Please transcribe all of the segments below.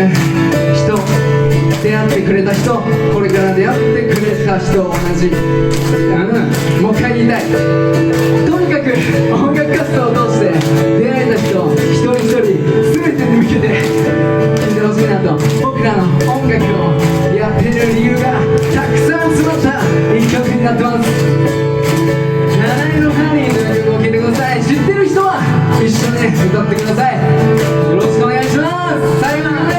人、出会ってくれた人、これから出会ってくれた人、同じ、もう一回言いたい。とにかく音楽活動を通して出会えた人一人一人全てに向けて聴いてほしいなと。僕らの音楽をやってる理由がたくさん詰まった一曲になってます。七色ハニーという曲を聴いてください。知ってる人は一緒に歌ってください。よろしくお願いします。最後まで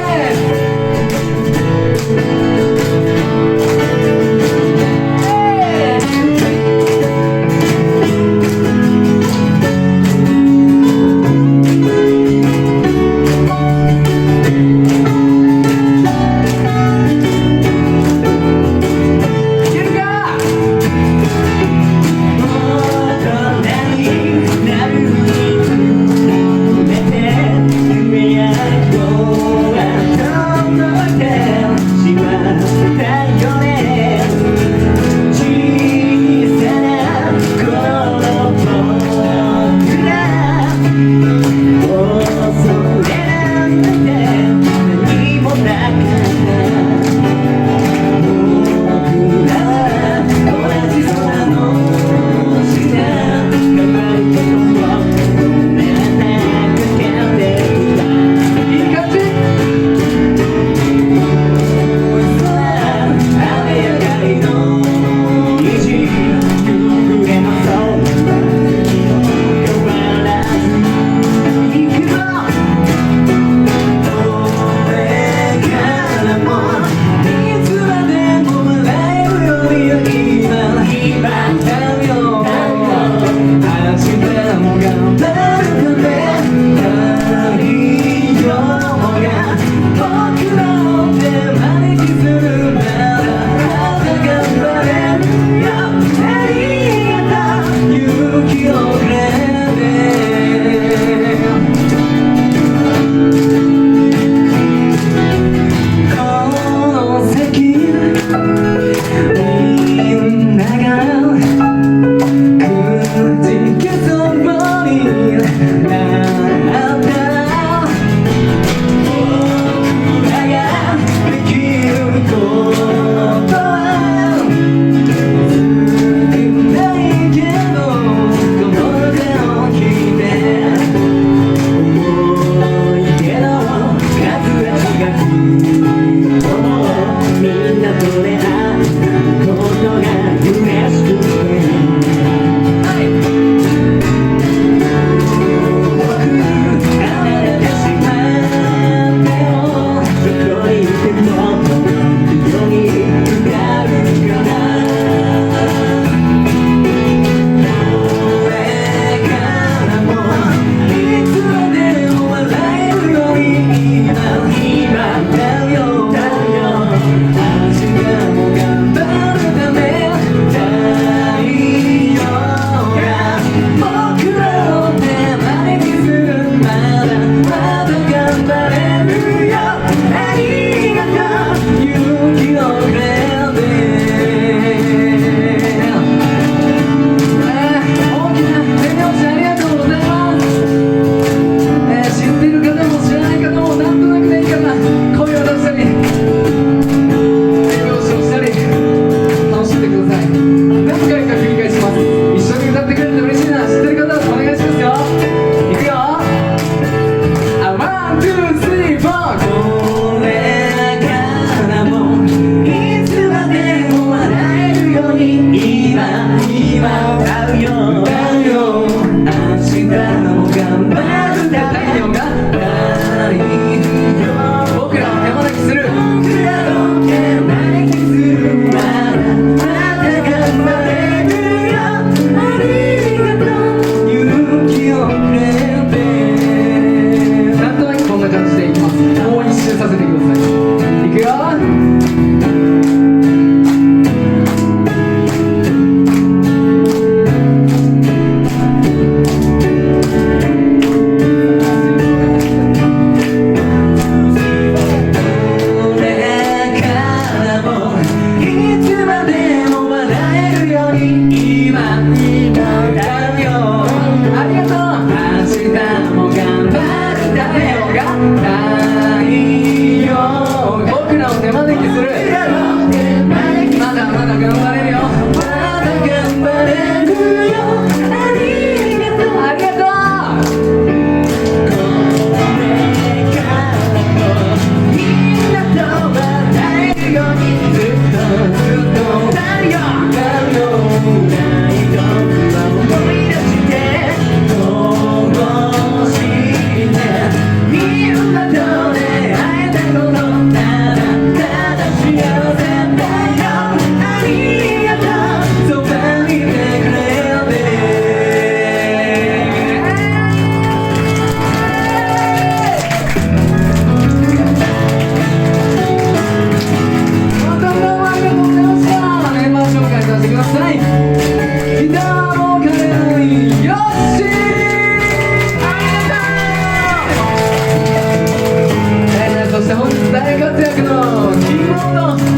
楽のキーボード